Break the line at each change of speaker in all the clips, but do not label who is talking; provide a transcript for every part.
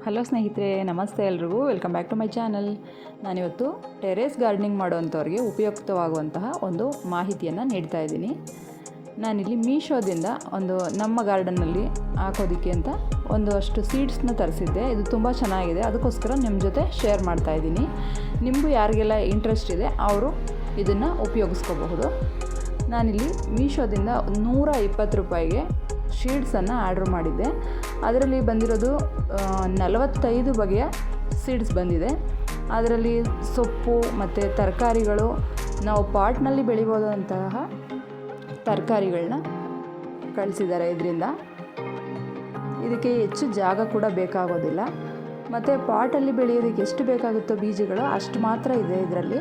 Hello ಸ್ನೇಹಿತರೆ, ನಮಸ್ತೆ ಎಲ್ರಿಗೂ. Welcome back to my channel. ನಾನಿವತ್ತು ಟೆರೇಸ್ ಗಾರ್ಡನಿಂಗ್ ಮಾಡೋವಂಥವ್ರಿಗೆ ಉಪಯುಕ್ತವಾಗುವಂತಹ ಒಂದು ಮಾಹಿತಿಯನ್ನು ನೀಡ್ತಾ ಇದ್ದೀನಿ. ನಾನಿಲ್ಲಿ ಮೀಶೋದಿಂದ ನಮ್ಮ ಗಾರ್ಡನ್ನಲ್ಲಿ ಹಾಕೋದಕ್ಕೆ ಅಂತ ಅಷ್ಟು ಸೀಡ್ಸ್ನ ತರಿಸಿದ್ದೆ. ಇದು ತುಂಬ ಚೆನ್ನಾಗಿದೆ, ಅದಕ್ಕೋಸ್ಕರ ನಿಮ್ಮ ಜೊತೆ ಶೇರ್ ಮಾಡ್ತಾ ಇದ್ದೀನಿ. ನಿಮಗೂ ಯಾರಿಗೆಲ್ಲ ಇಂಟ್ರೆಸ್ಟ್ ಇದೆ ಅವರು ಇದನ್ನು ಉಪಯೋಗಿಸ್ಕೋಬಹುದು. ನಾನಿಲ್ಲಿ ಮೀಶೋದಿಂದ 120 ರೂಪಾಯಿಗೆ ಸೀಡ್ಸನ್ನು ಆರ್ಡ್ರ್ ಮಾಡಿದ್ದೆ. ಅದರಲ್ಲಿ ಬಂದಿರೋದು 45 ಬಗೆಯ ಸೀಡ್ಸ್ ಬಂದಿದೆ. ಅದರಲ್ಲಿ ಸೊಪ್ಪು ಮತ್ತು ತರಕಾರಿಗಳು, ನಾವು ಪಾಟ್ನಲ್ಲಿ ಬೆಳಿಬೋದಂತಹ ತರಕಾರಿಗಳನ್ನ ಕಳಿಸಿದ್ದಾರೆ. ಇದಕ್ಕೆ ಹೆಚ್ಚು ಜಾಗ ಕೂಡ ಬೇಕಾಗೋದಿಲ್ಲ. ಮತ್ತು ಪಾಟಲ್ಲಿ ಬೆಳೆಯೋದಕ್ಕೆ ಎಷ್ಟು ಬೇಕಾಗುತ್ತೋ ಬೀಜಗಳು ಅಷ್ಟು ಮಾತ್ರ ಇದೆ ಇದರಲ್ಲಿ.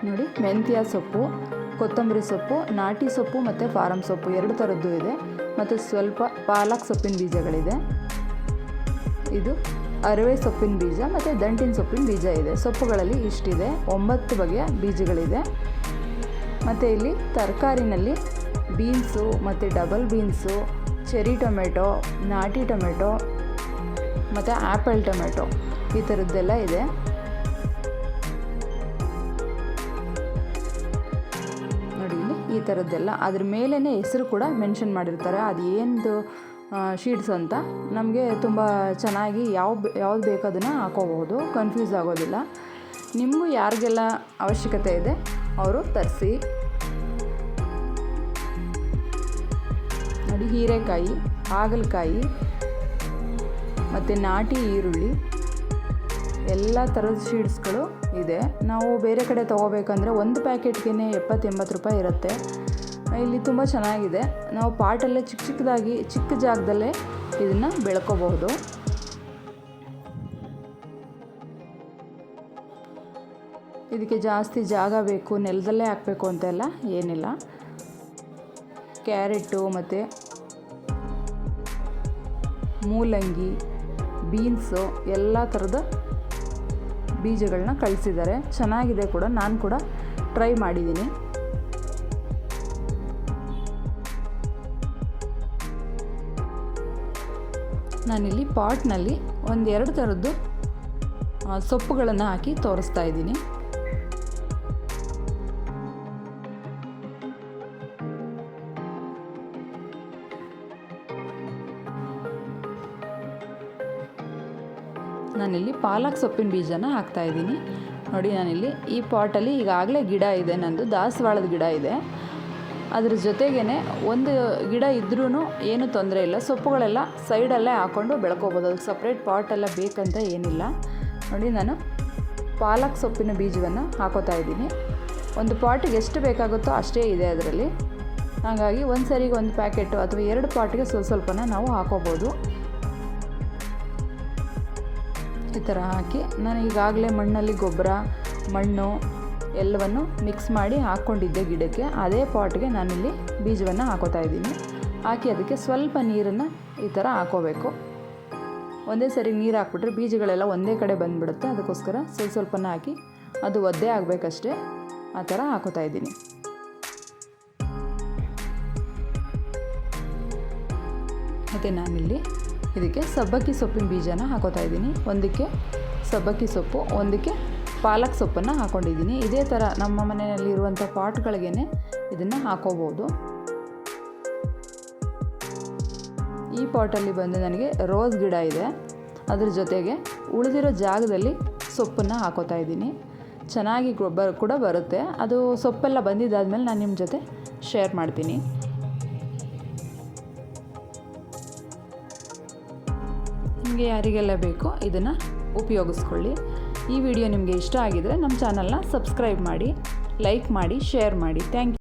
ನೋಡಿ, ಮೆಂತ್ಯ ಸೊಪ್ಪು, ಕೊತ್ತಂಬರಿ ಸೊಪ್ಪು, ನಾಟಿ ಸೊಪ್ಪು ಮತ್ತು ಫಾರಮ್ ಸೊಪ್ಪು 2 ಥರದ್ದು ಇದೆ. ಮತ್ತು ಸ್ವಲ್ಪ ಪಾಲಕ್ ಸೊಪ್ಪಿನ ಬೀಜಗಳಿದೆ. ಇದು ಅರವೆ ಸೊಪ್ಪಿನ ಬೀಜ ಮತ್ತು ದಂಟಿನ ಸೊಪ್ಪಿನ ಬೀಜ ಇದೆ. ಸೊಪ್ಪುಗಳಲ್ಲಿ ಇಷ್ಟಿದೆ, 9 ಬಗೆಯ ಬೀಜಗಳಿದೆ. ಮತ್ತು ಇಲ್ಲಿ ತರಕಾರಿನಲ್ಲಿ ಬೀನ್ಸು ಮತ್ತು ಡಬಲ್ ಬೀನ್ಸು, ಚೆರಿ ಟೊಮೆಟೊ, ನಾಟಿ ಟೊಮೆಟೊ ಮತ್ತು ಆ್ಯಪಲ್ ಟೊಮೆಟೊ ಈ ಥರದ್ದೆಲ್ಲ ಇದೆ. ನೋಡಿ, ಇಲ್ಲಿ ಈ ಥರದ್ದೆಲ್ಲ ಅದ್ರ ಮೇಲೇ ಹೆಸರು ಕೂಡ ಮೆನ್ಷನ್ ಮಾಡಿರ್ತಾರೆ. ಅದು ಏನದು ಶೀಡ್ಸ್ ಅಂತ ನಮಗೆ ತುಂಬ ಚೆನ್ನಾಗಿ ಯಾವ್ದು ಬೇಕು ಅದನ್ನು ಹಾಕೋಬಹುದು, ಕನ್ಫ್ಯೂಸ್ ಆಗೋದಿಲ್ಲ. ನಿಮಗೂ ಯಾರಿಗೆಲ್ಲ ಅವಶ್ಯಕತೆ ಇದೆ ಅವರು ತರಿಸಿ. ನೋಡಿ, ಹೀರೆಕಾಯಿ, ಹಾಗಲಕಾಯಿ ಮತ್ತು ನಾಟಿ ಈರುಳ್ಳಿ ಎಲ್ಲ ಥರದ ಸೀಡ್ಸ್ಗಳು ಇದೆ. ನಾವು ಬೇರೆ ಕಡೆ ತೊಗೋಬೇಕಂದ್ರೆ ಒಂದು ಪ್ಯಾಕೆಟ್ಗೆ 70-80 ರೂಪಾಯಿ ಇರುತ್ತೆ. ಇಲ್ಲಿ ತುಂಬ ಚೆನ್ನಾಗಿದೆ. ನಾವು ಪಾಟಲ್ಲೇ ಚಿಕ್ಕ ಜಾಗದಲ್ಲೇ ಇದನ್ನು ಬೆಳ್ಕೋಬಹುದು. ಇದಕ್ಕೆ ಜಾಸ್ತಿ ಜಾಗ ಬೇಕು, ನೆಲದಲ್ಲೇ ಹಾಕಬೇಕು ಅಂತೆಲ್ಲ ಏನಿಲ್ಲ. ಕ್ಯಾರೆಟು ಮತ್ತು ಮೂಲಂಗಿ, ಬೀನ್ಸು ಎಲ್ಲ ಥರದ ಬೀಜಗಳನ್ನ ಕಳಿಸಿದ್ದಾರೆ. ಚೆನ್ನಾಗಿದೆ ಕೂಡ, ನಾನು ಕೂಡ ಟ್ರೈ ಮಾಡಿದ್ದೀನಿ. ನಾನಿಲ್ಲಿ ಪಾಟ್ನಲ್ಲಿ 1-2 ಥರದ್ದು ಸೊಪ್ಪುಗಳನ್ನು ಹಾಕಿ ತೋರಿಸ್ತಾ ಇದ್ದೀನಿ. ನಾನಿಲ್ಲಿ ಪಾಲಕ್ ಸೊಪ್ಪಿನ ಬೀಜನ ಹಾಕ್ತಾಯಿದ್ದೀನಿ. ನೋಡಿ, ನಾನಿಲ್ಲಿ ಈ ಪಾಟಲ್ಲಿ ಈಗಾಗಲೇ ಗಿಡ ಇದೆ, ನಂದು ದಾಸವಾಳದ ಗಿಡ ಇದೆ. ಅದ್ರ ಜೊತೆಗೇ ಒಂದು ಗಿಡ ಇದ್ರೂ ಏನೂ ತೊಂದರೆ ಇಲ್ಲ. ಸೊಪ್ಪುಗಳೆಲ್ಲ ಸೈಡಲ್ಲೇ ಹಾಕ್ಕೊಂಡು ಬೆಳ್ಕೋಬೋದು, ಅದಕ್ಕೆ ಸಪ್ರೇಟ್ ಪಾಟೆಲ್ಲ ಬೇಕಂತ ಏನಿಲ್ಲ. ನೋಡಿ, ನಾನು ಪಾಲಕ್ ಸೊಪ್ಪಿನ ಬೀಜವನ್ನು ಹಾಕೋತಾ ಇದ್ದೀನಿ. ಒಂದು ಪಾಟಿಗೆ ಎಷ್ಟು ಬೇಕಾಗುತ್ತೋ ಅಷ್ಟೇ ಇದೆ ಅದರಲ್ಲಿ. ಹಾಗಾಗಿ ಒಂದು ಸರಿಗೆ 1 ಪ್ಯಾಕೆಟು ಅಥವಾ 2 ಪಾಟಿಗೆ ಸ್ವಲ್ಪನ ನಾವು ಹಾಕೋಬೋದು. ಈ ಥರ ಹಾಕಿ ನಾನು ಈಗಾಗಲೇ ಮಣ್ಣಲ್ಲಿ ಗೊಬ್ಬರ, ಮಣ್ಣು ಎಲ್ಲವನ್ನು ಮಿಕ್ಸ್ ಮಾಡಿ ಹಾಕ್ಕೊಂಡಿದ್ದೆ ಗಿಡಕ್ಕೆ. ಅದೇ ಪಾಟ್ಗೆ ನಾನಿಲ್ಲಿ ಬೀಜವನ್ನು ಹಾಕೋತಾ ಇದ್ದೀನಿ. ಹಾಕಿ ಅದಕ್ಕೆ ಸ್ವಲ್ಪ ನೀರನ್ನು ಈ ಥರ ಹಾಕೋಬೇಕು. ಒಂದೇ ಸರಿ ನೀರು ಹಾಕ್ಬಿಟ್ರೆ ಬೀಜಗಳೆಲ್ಲ ಒಂದೇ ಕಡೆ ಬಂದುಬಿಡುತ್ತೆ. ಅದಕ್ಕೋಸ್ಕರ ಸ್ವಲ್ಪನ ಹಾಕಿ ಅದು ಒದ್ದೆ ಆಗಬೇಕಷ್ಟೇ, ಆ ಥರ ಹಾಕೋತಾ ಇದ್ದೀನಿ. ಮತ್ತು ನಾನಿಲ್ಲಿ ಇದಕ್ಕೆ ಸಬ್ಬಕ್ಕಿ ಸೊಪ್ಪಿನ ಬೀಜನ ಹಾಕೋತಾ ಇದ್ದೀನಿ. ಒಂದಕ್ಕೆ ಸಬ್ಬಕ್ಕಿ ಸೊಪ್ಪು, ಒಂದಕ್ಕೆ ಪಾಲಕ್ ಸೊಪ್ಪನ್ನು ಹಾಕ್ಕೊಂಡಿದ್ದೀನಿ. ಇದೇ ಥರ ನಮ್ಮ ಮನೆಯಲ್ಲಿರುವಂಥ ಪಾಟ್ಗಳಿಗೇ ಇದನ್ನು ಹಾಕೋಬೋದು. ಈ ಪಾಟಲ್ಲಿ ಬಂದು ನನಗೆ ರೋಸ್ ಗಿಡ ಇದೆ. ಅದ್ರ ಜೊತೆಗೆ ಉಳಿದಿರೋ ಜಾಗದಲ್ಲಿ ಸೊಪ್ಪನ್ನು ಹಾಕೋತಾ ಇದ್ದೀನಿ. ಚೆನ್ನಾಗಿ ಕೂಡ ಬರುತ್ತೆ. ಅದು ಸೊಪ್ಪೆಲ್ಲ ಬಂದಿದ್ದಾದಮೇಲೆ ನಾನು ನಿಮ್ಮ ಜೊತೆ ಶೇರ್ ಮಾಡ್ತೀನಿ. ನಿಮಗೆ ಯಾರಿಗೆಲ್ಲ ಬೇಕೋ ಇದನ್ನು ಉಪಯೋಗಿಸ್ಕೊಳ್ಳಿ. ಈ ವಿಡಿಯೋ ನಿಮಗೆ ಇಷ್ಟ ಆಗಿದರೆ ನಮ್ಮ ಚಾನಲ್ನ ಸಬ್ಸ್ಕ್ರೈಬ್ ಮಾಡಿ, ಲೈಕ್ ಮಾಡಿ, ಶೇರ್ ಮಾಡಿ. Thank you.